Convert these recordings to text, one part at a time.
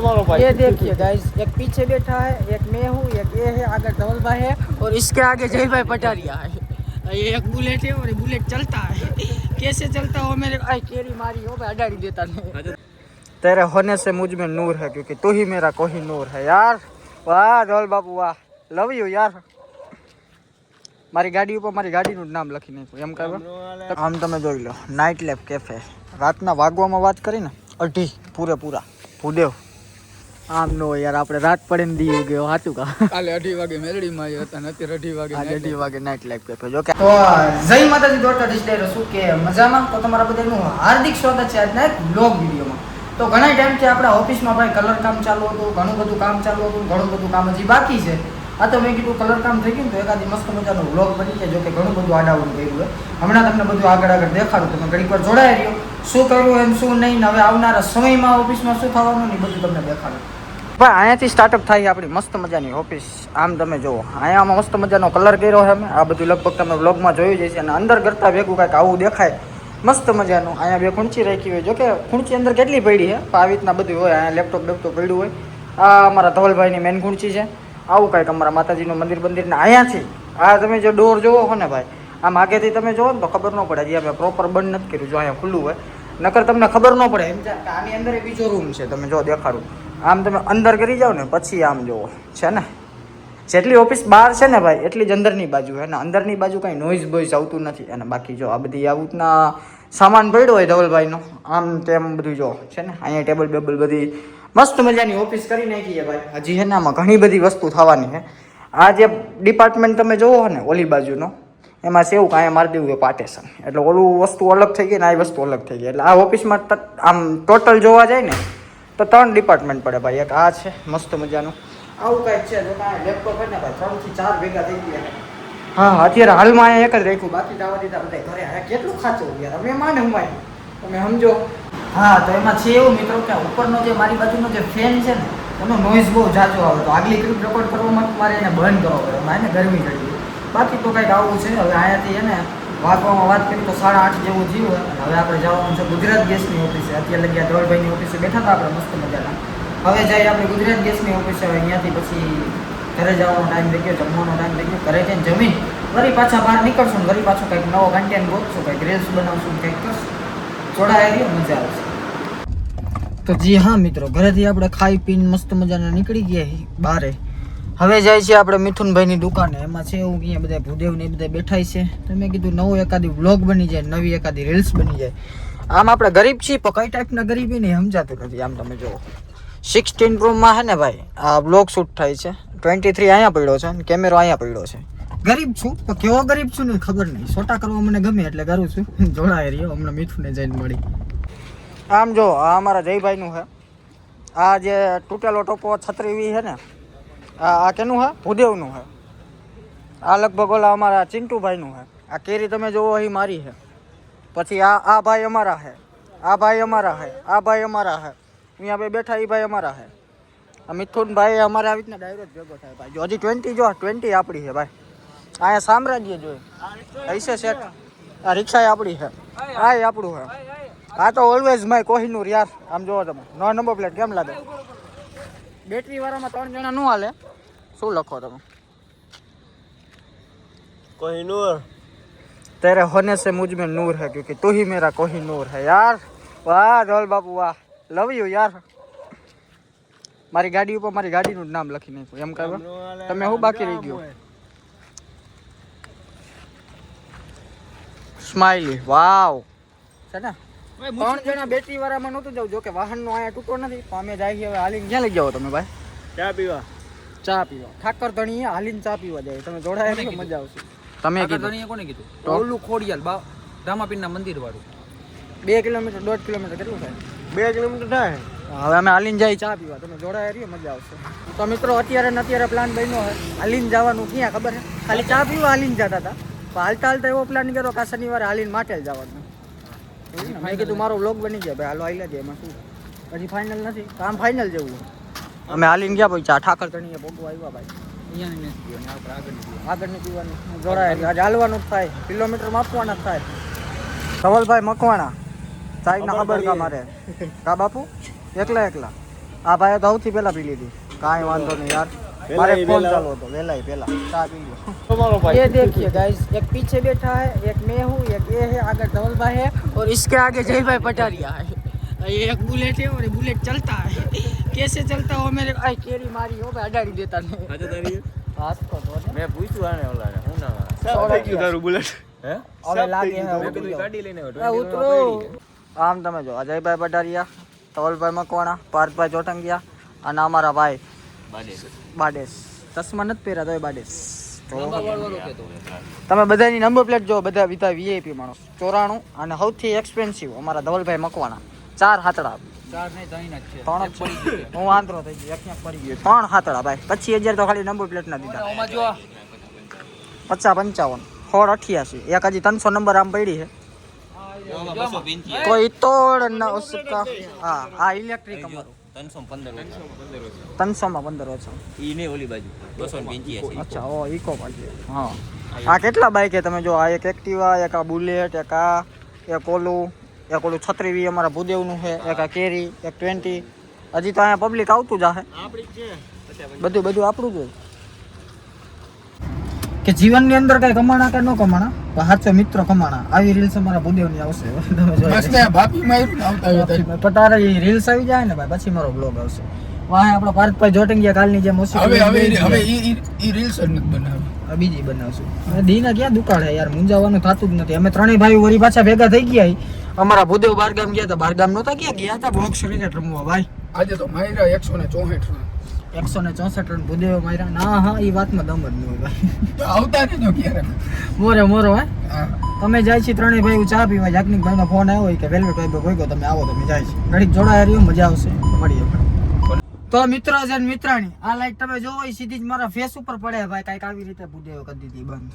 ये देखिए गाइस, एक पीछे बैठा है, एक मैं हूँ, एक ये है, आगे धवल भाई है और इसके आगे जय भाई पटारिया है। ये एक बुलेट है और ये बुलेट चलता है। कैसे चलता हो मेरे आई केरी मारी हो भाई, अडाड़ी देता नहीं। तेरे होने से मुझ में नूर है क्योंकि तू ही मेरा कोई नूर है यार। वाह ધવલ બાપુ વાહ, લવ યુ યાર। મારી ગાડી ઉપર મારી ગાડીનું નામ લખી નાખ્યું એમ કહો। આમ તમે જોઈ લો, નાઇટ લાઈફ કેફે। રાતના વાગવામાં વાત કરીને 2:30 પૂરેપૂરા ભૂદેવ। આમ નો યાર, આપણે રાત પડે ને દી ગયો સાચું કા। કાલે 2:30 વાગે મેલડીમાં આવ્યો હતા ને અત્યારે 2:30 વાગે આજે 2:30 વાગે નાઇટ લાઈફ કેફે। જો કે તો જય માતાજી દોસ્તો, ડિસ્ટેરો શું કે મજામાં? તો તમારા બધાનું હાર્દિક સ્વાગત છે આજના એક બ્લોગ વિડીયોમાં। તો ઘણા ટાઈમથી આપણા ઓફિસમાં ભાઈ કલર કામ ચાલુ હતું, ઘણું બધું કામ ચાલુ હતું, ઘણું બધું કામ હજી બાકી છે। આ તો મેં કીધું કલર કામ થઈ ગયું તો એકાદી મસ્ત મજાનો વ્લોગ બની જાય। જો કે ઘણું બધું આડાવડું કર્યું હોય, હમણાં તમને બધું આગળ દેખાડું। તમે ઘડી પર જોડાઈ રહ્યો, શું કર્યું એમ શું નહીં, હવે આવનારા સમયમાં ઓફિસમાં શું થવાનું ને બધું તમને દેખાડું। ભાઈ અહીંયાથી સ્ટાર્ટઅપ થાય આપણી મસ્ત મજાની ઓફિસ। આમ તમે જુઓ, અહીંયામાં મસ્ત મજાનો કલર કર્યો છે અમે। આ બધું લગભગ તમે વ્લોગમાં જોયું જશે અને અંદર કરતાં ભેગું કાંઈક આવું દેખાય મસ્ત મજાનું। અહીંયા 2 ખુરચી રાખી હોય, જો કે ખુરચી અંદર કેટલી પડી છે આવી રીતના બધું હોય। અહીંયા લેપટોપ પડ્યું હોય। આ અમારા ધવલભાઈની મેન ખુરચી છે। આવું કાંઈક અમારા માતાજીનું મંદિરને અહીંયાથી આ તમે જો ડોર જોવો છો ને ભાઈ, આમ આગેથી તમે જોવો ને તો ખબર ન પડે હજી અમે પ્રોપર બંધ નથી કર્યું। જો અહીંયા ખુલ્લું હોય, નકર તમને ખબર ન પડે એમ કે આની અંદર બીજો રૂમ છે। તમે જો દેખાડું, આમ તમે અંદર કરી જાઓ ને પછી આમ જોવો છે ને, જેટલી ઓફિસ બહાર છે ને ભાઈ એટલી જ અંદરની બાજુ છે ને અંદરની બાજુ કાંઈ નોઈઝ બોઈઝ આવતું નથી। અને બાકી જો આ બધી આવું રીતના સામાન પડ્યો હોય ધવલભાઈનો આમ તેમ બધું જો છે ને। અહીંયા ટેબલ બેબલ બધી મસ્ત મજાની ઓફિસ કરી નાખી છે ભાઈ। હજી છે ને આમાં ઘણી બધી વસ્તુ થવાની છે। આ જે ડિપાર્ટમેન્ટ તમે જોવો ને ઓલી બાજુનો, એમાં સેવું કાંઈ મારી દેવું છે પાર્ટેશન, એટલે ઓલું વસ્તુ અલગ થઈ ગઈ ને આ વસ્તુ અલગ થઈ ગઈ। એટલે આ ઓફિસમાં આમ ટોટલ જોવા જાય ને તો 3 ડિપાર્ટમેન્ટ પડે ભાઈ। એક આ છે મસ્ત મજાનું, આવું કાંઈક છે। જો કાંઈ લેપટોપ હોય ને ભાઈ 3 થી 4 ભેગા થઈ ગયા। હા અત્યારે હાલમાં અહીંયા એક જ રાખ્યું, બાકી દાવા દીધા બધા ઘરે। હા કેટલું ખાચું યાર, અમે માને હુમાય તમે સમજો। હા તો એમાં છે એવું મિત્રો કે ઉપરનો જે મારી બાજુનો જે ફેન છે ને એનો નોઈઝ બહુ ઝાઝો આવે, તો આગલી ક્લિપ રેકોર્ડ કરવામાં મારે એને બંધ કરવો પડે, એમાં એને ગરમી ચડી ગઈ। બાકી તો કંઈક આવું છે। હવે અહીંયાથી એને વાગવામાં વાત કરી તો 8:30 જેવું જીવ। હવે આપણે જવાનું છે ગુજરાત ગેસની ઓફિસે। અત્યારે લગ્યા ધવલભાઈની ઓફિસે બેઠા હતા આપણે મસ્ત મજાના। હવે જઈએ આપણે ગુજરાત ગેસની ઓફિસે। હવે અહીંયાથી પછી ઘરે જવાનો ટાઈમ થઈ ગયો, જમવાનો ટાઈમ થઈ ગયો। ઘરે જઈને જમીન વળી પાછા બહાર નીકળશું ને વળી પાછું કંઈક નવો કન્ટેન્ટ ગોતશું, કંઈક રીલ્સ બનાવશું, કંઈક કરશું। જોડાઈ રહ્યો, મજા આવશે। તો જી હા મિત્રો, ઘરેથી આપણે ખાઈ પીને મસ્ત મજાના નીકળી ગયા બારે। હવે જાય છે આપણે મિથુનભાઈની દુકાને। એમાં છે એવું કે બધા ભૂદેવ ને બધા બેઠા છે, તો મેં કીધું નવો એકાદી વ્લોગ બની જાય, નવી એકાદી રીલ્સ બની જાય। આમ આપણે ગરીબ છીએ પણ કઈ ટાઈપના ગરીબી નહીં સમજાતું નથી। આમ તમે જુઓ 16 પ્રોમાં છે ને ભાઈ આ વ્લોગ શૂટ થાય છે, 23 અહીંયા પડ્યો છે અને કેમેરો અહીંયા પડ્યો છે। ગરીબ છું પણ કેવો ગરીબ છું ને ખબર નહીં, છોટા કરવા મને ગમે એટલે કરું છું। જોડાય રહ્યો, હમણાં મિથુને જઈને મળી। આમ જો આ અમારા જયભાઈનું છે। આ જે તૂટેલો ટોપો છત્રી છે ને આ કેનું છે? ભૂદેવનું છે। આ લગભગ ઓલા અમારા ચિંટુભાઈનું છે। આ કેરી તમે જોવો અહીં મારી છે। પછી આ ભાઈ અમારા છે, આ ભાઈ અમારા છે, આ ભાઈ અમારા છે, અહીંયા બે બેઠા એ ભાઈ અમારા છે। આ મિથુનભાઈ અમારે આવી રીતના ડાયરો જ ભેગો થાય ભાઈ। જો હજી 20 જો 20 આપણી છે ભાઈ। અહીંયા સામ્રાજ્ય જોઈએ ऐसे સેટ। આ રિક્ષા આપણી છે, આ આપણું છે। આ તો ઓલવેઝ માય કોહિનૂર યાર। આમ જોવો તમે નો નંબર પ્લેટ કેમ લાગે? બેટરી વાળામાં 3 જણા ન હાલે। શું લખો તમે? कोहिनूर तेरे होने से मुझ में नूर है क्योंकि तू ही मेरा कोहिनूर है यार। वाह ધવલ બાપુ વાહ, લવ યુ યાર। મારી ગાડી ઉપર મારી ગાડીનું નામ લખી નાખ્યું એમ કહો। તમે શું બાકી રહી ગયો? સ્માઈલી વાવ છે ને। 3 જણા બેટરી વાળામાં નહોતું જવું, જો કે વાહનનો અહીંયા તૂટો નથી તો અમે જાય હવે હાલીને। ક્યાં લઈ જાઓ તમે ભાઈ? क्या पीवा? ચા પીવા ઠાકર ધણીએ હાલીને ચા પીવા જાય। તમે જોડાયા તો મજા આવશે। તમે કીધું કોને કીધું? ઓલું ખોડિયાલ રામાપીરના મંદિર વાળું। 2 કિલોમીટર 1.5 કિલોમીટર કેટલું થાય? 2 કિલોમીટર થાય। હવે અમે હાલીને જાય ચા પીવા, તમે જોડાયા રહ્યો, મજા આવશે। તો મિત્રો અત્યારે ને અત્યારે પ્લાન બન્યો છે હાલીને જવાનું। ક્યાં ખબર છે? ખાલી ચા પીવા હાલીને જતા હતા, પણ હાલતા હાલતા એવો પ્લાન કર્યો કે આ શનિવારે હાલીને માટેલ જવાનું। મેં કીધું મારો વ્લોગ બની જાય ભાઈ, હાલો હાલ્યા જાય, એમાં શું હજી ફાઇનલ નથી, કામ ફાઇનલ જેવું। અમે હાલીને ગયા ભાઈ, ચા ઠાકર ધણીએ ભોગવા આવ્યા ભાઈ। આગળ નહીં પીવાનું, જોડાય આજે હાલવાનું જ થાય, કિલોમીટર માપવાના જ થાય। ધવલભાઈ મકવાણા સાહેબ ના ખબર કા મારે કા બાપુ એકલા આ ભાઈએ તો સૌથી પહેલા પી લીધી. કાંઈ વાંધો નહીં યાર, पहला मारे ही फोन पहला। चालू तो वेला ही पहला चा पी लो. तुम्हारा भाई ये देखिए गाइस, एक पीछे बैठा है, एक मैं हूँ, एक ये है, आगे धवल भाई है और इसके आगे जय भाई पटारिया है. ये एक बुलेट है और ये बुलेट चलता है. कैसे चलता हो मेरे आई केरी मारी हो भाई अडाड़ी देता नहीं. अच्छा तारी हाथ को तो ने મેં પૂછ્યું આને ઓલાને હું ના सब થઈ ગયું તારું બુલેટ હે હવે લાગે હે મેં ઉતરી કીધું જાઓ. ગાડી લઈને એ ઉતરો. આમ તમે જો અજયભાઈ પટારિયા, ધવલભાઈ મકવાણા, પાર્થભાઈ ચોટંગિયા અને અમારા ભાઈ બાડેસ. ચશ્મા નથી પહેર્યા તોય બાડેસ. તો તમે બધાની નંબર પ્લેટ જો, બધા વિધા વીઆઈપી માણસ. 94 અને સૌથી એક્સપેન્સિવ અમારા ધવલભાઈ મકવાણા. 4 હાથડા, ચાર નહીં ત્રણ જ છે 3 જ છે. હું આંતરો થઈ ગયો, એક પડી ગયો. 3 હાથડા ભાઈ 25,000 તો ખાલી નંબર પ્લેટ ના દીધા. ઓમાં જો 50 55 16 88 એક હજી 300 નંબર આમ પડી છે. કોઈ તોડ ન ઉસકા. હા આ ઇલેક્ટ્રિક અમારું 300 માં 15 ઓછા. ઈ નહીં ઓલી બાજુ 285 અચ્છા ઓ ઇકો પાછી. હા આ કેટલા બાઈક છે તમે જો, આ એક એક્ટિવા, એક આ બુલેટ, એક આ, એક ઓલું 36 અમારા ભૂદેવનું છે, એક આ કેરી, એક 20. હજી તો અહીંયા પબ્લિક આવતું જ હશે. બધું આપણું જ હોય. કે જીવનની અંદર કઈ કમાણા કે ન કમાણા, પણ સાચો મિત્ર કમાણા. આવી રીલ્સ અમારા ભૂદેવની આવશે. તમે જોઈ બાપી માર્યું આવતા હોય પણ તારે એ રીલ્સ આવી જાય ને ભાઈ પછી મારો બ્લોગ આવશે. વાહ આપણો પાર્થભાઈ જોટંગિયા કાલની જેમ ઈ રીલ્સ જ નથી બનાવી બીજી બનાવશું. દીના ક્યાં દુકાળ હે યાર, મુંજાવાનું થતું જ નથી. અમે ત્રણેય ભાઈ વળી પાછા ભેગા થઈ ગયા. અમારા ભૂદેવ બારગામ ગયા હતા. બારગામ નહોતા ગયા હતા બોક્સ ક્રિકેટ રમવા ભાઈ. આજે તો માર્યા 164 રન 164 રન ભૂદેવ માર્યા. ના હા એ વાતમાં દમ જ નહીં હોય ભાઈ. તો આવતા નહીં જો ક્યારેક મોરો હે. હા તમે જાય છે ત્રણેય ભાઈ ચા પીવા. જાગનિક ભાઈનો ફોન આવ્યો હોય કે વેલ્વેટ ભાઈ કોઈ ગયો તમે આવો, તમે જાય છે ઘડીક જોડાયા રહ્યો, મજા આવશે. મળીએ. તો મિત્રો છે ને મિત્રાણી, આ લાઈટ તમે જોવો એ સીધી જ મારા ફેસ ઉપર પડે ભાઈ. કાંઈક આવી રીતે ભૂદેવ કરી દીધી બંધ.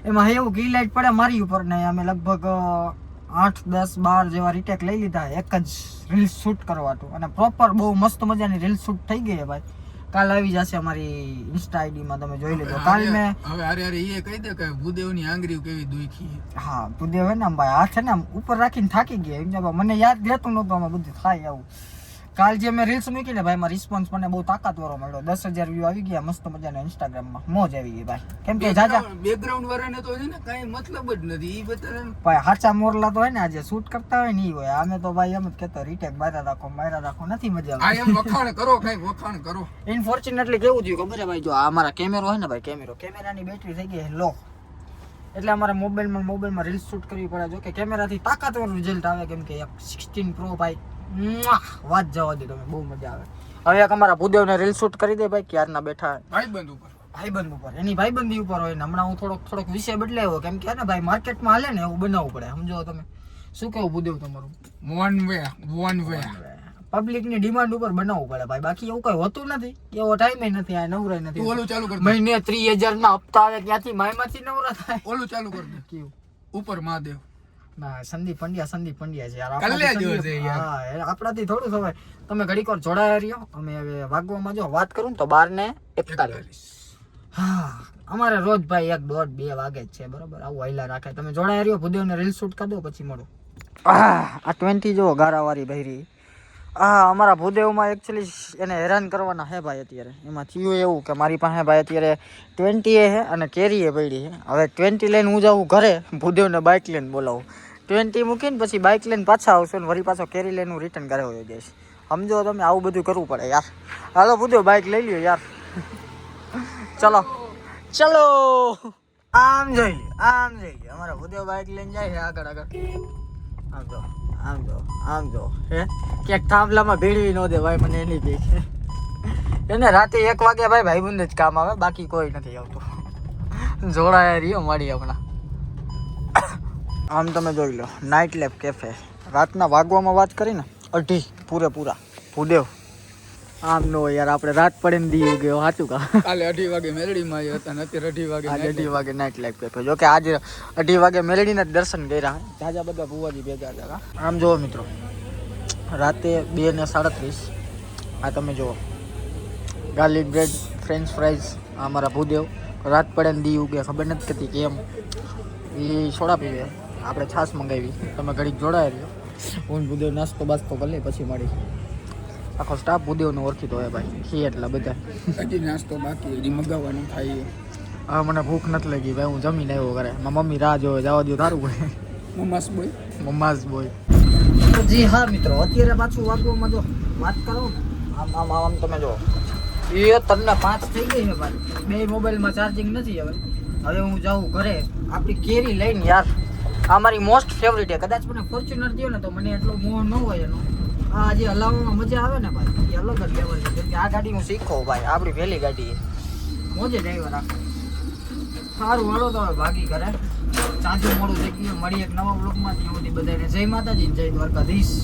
એમાં એવું કે લાઈટ પડે મારી ઉપર ને અમે લગભગ 8 10 12 જેવા રીટેક લઈ લીધા એક જ રીલ્સ શૂટ કરવાતું. અને પ્રોપર બહુ મસ્ત મજાની રીલ્સ શૂટ થઈ ગઈ ભાઈ. કાલ આવી જશે અમારી ઇન્સ્ટા આઈડી માં, તમે જોઈ લેજો. કાલ મેં હવે અરે એ કહી દે કે ભૂદેવની આંગળી કેવી દુખી. હા ભૂદેવ હે ને આમ ભાઈ હાથ ને આમ ઉપર રાખીને થાકી ગયા. એમ જો મને યાદ રહેતું નહોતું આમાં બધું થાય આવું. કાલ જે મેં રીલ્સ મૂકી ને ભાઈ, મારો રિસ્પોન્સ મને બહુ તાકાતવાળો મળ્યો. 10,000 વ્યૂ આવી ગયા મસ્ત મજાના ઇન્સ્ટાગ્રામમાં. મોજ આવી ગઈ ભાઈ. કેમ કે જાજા બેકગ્રાઉન્ડ વાળાને તો છે ને કાઈ મતલબ જ નથી. ઈ બતાવે ભાઈ હાચા મોરલા તો હોય ને આજે શૂટ કરતા હોય ને ઈ હોય. અમે તો ભાઈ એમ જ કહેતો રીટેક માર્યા રાખો નથી મજા આ આવે. એમ વખાણ કરો, કઈ વખાણ કરો. ઇનફોર્ચ્યુનેટલી કેવું થયું ખબર છે ભાઈ, જો આ અમારા કેમેરો હોય ને ભાઈ, કેમેરાની બેટરી થઈ ગઈ લો. એટલે અમારે મોબાઈલમાં રીલ્સ શૂટ કરવી પડે. જો કે કેમેરાથી તાકાતવર રિઝલ્ટ આવે. કેમ કે 16 પ્રો ભાઈ વાત જવા દે તમે, બહુ મજા આવે. હવે એક અમારા ભૂદેવને રીલ શૂટ કરી દે ભાઈ. ક્યારના બેઠા ભાઈબંધ ઉપર એની ભાઈબંધી ઉપર હોય ને. હમણાં હું થોડોક વિષય બદલાયો. કેમ કે ને ભાઈ માર્કેટમાં હાલે ને એવું બનાવવું પડે. સમજો તમે શું કેવું ભૂદેવ તમારું? વન વે પબ્લિકની ડિમાન્ડ ઉપર બનાવવું પડે ભાઈ. બાકી એવું કઈ હોતું નથી. એવો ટાઈમ નથી, આ નવરાય નથી. ઓલું ચાલુ કર, મહિને 30,000 ના હપ્તા આવે ત્યાંથી માયમાંથી નવરા થાય. ઓલું ચાલુ કર દે. કેવું ઉપર મહાદેવ ના સંદીપ પંડ્યા છે યાર. કલ્યા જેવો છે યાર. હા આપણાથી થોડું થવાય. તમે ઘડીક વાર જોડાયા રહ્યો. અમે હવે વાગવામાં જો વાત કરું ને તો 12:41. હા અમારે રોજ ભાઈ 1 1:30 2 વાગે જ છે બરોબર. આવું હાઈલા રાખે. તમે જોડાયા રહ્યો, ભૂદેવને રીલ શૂટ કરી દો પછી મળો. આ 20 જો ગારાવાળી બહેરી. હા અમારા ભૂદેવમાં એકચ્યુઅલી એને હેરાન કરવાના હે ભાઈ. અત્યારે એમાં થયું એવું કે મારી પાસે ભાઈ અત્યારે 20 છે અને કેરી એ પડી છે. હવે 20 લઈને હું જાઉં ઘરે, ભૂદેવને બાઇક લઈને બોલાવું. 20 મૂકીને પછી બાઇક લઈને પાછા આવશું ને વળી પાછો કેરી લઈને હું રિટર્ન ઘરે હોઈ જઈશ. સમજો તમે, આવું બધું કરવું પડે યાર. હાલો ભૂદેવ બાઇક લઈ લ્યો યાર. ચલો આમ જોઈ લ્યો અમારા ભૂદેવ બાઇક લઈને જાય છે આગળ. આમ જો હે ક્યાંક થાંભલામાં ભેળવી ન દે ભાઈ. મને એની બીક છે. એને રાતે 1 વાગે ભાઈ ભાઈબંધ જ કામ આવે, બાકી કોઈ નથી આવતું. જોડાયા રહ્યો મારી હમણાં. આમ તમે જોઈ લો નાઇટ લેબ કેફે. રાતના વાગવામાં વાત કરીને 2:30 પૂરેપૂરા. ભૂદેવ આમ નો યાર, આપણે રાત પડે ને દી ગયો સાચું કા. કાલે 2:30 વાગે મેલડીમાં હતા ને અત્યારે 2:30 વાગે આજે 2:30 વાગે નાઇટ લાઈફ કેફે. જો કે આજે 2:30 વાગે મેલડીના દર્શન કર્યા. જાજા બધા ભુવાજી ભેગા હતા. આમ જુઓ મિત્રો, રાતે 2:37. આ તમે જુઓ ગાર્લિક બ્રેડ, ફ્રેન્ચ ફ્રાઈઝ. અમારા ભૂદેવ રાત પડે ને દી ઉગે ખબર નથી થતી કેમ. એ સોડા પીવે, આપણે છાશ મંગાવી. તમે ઘડીક જોડાયા રહ્યો. હું ભૂદેવ નાસ્તો બાસ્તો કરી લઈ પછી મળી. આખો સ્ટાફ ભૂદેવને ઓળખીતો હોય ભાઈ ખી એટલા બધા હજી નાસ્તો બાકી હજી મગાવવાનું થાય હવે મને ભૂખ નથી લાગી ભાઈ હું જમીને આવ્યો ઘરે મારી મમ્મી રાહ જોવે જવા દો તારું ભાઈ મમ્માસ બોય મમ્માસ બોય તો જી હા મિત્રો અત્યારે પાછું વાગવામાં જો વાત કરો આમ તમે જો એ તમને 5 થઈ ગઈ છે ભાઈ બે મોબાઈલમાં ચાર્જિંગ નથી હવે હું જાઉં ઘરે આપણી કેરી લઈને યાર આ મારી મોસ્ટ ફેવરિટ છે કદાચ મને ફોર્ચ્યુનર દો ને તો મને એટલો મોહ ન હોય એનો આ જે હલાવવામાં મજા આવે ને ભાઈ એ અલગ જ લેવલ છે કેમ કે આ ગાડી હું શીખો ભાઈ આપણી પહેલી ગાડી છે મોજે ડ્રાઈવર રાખો સારું હાલો તો હવે ભાગી ઘરે ચાંચું મોડું થઈ ગયું મળી એક નવા બ્લોગમાં ત્યાં સુધી બધાને જય માતાજી જય દ્વારકાધીશ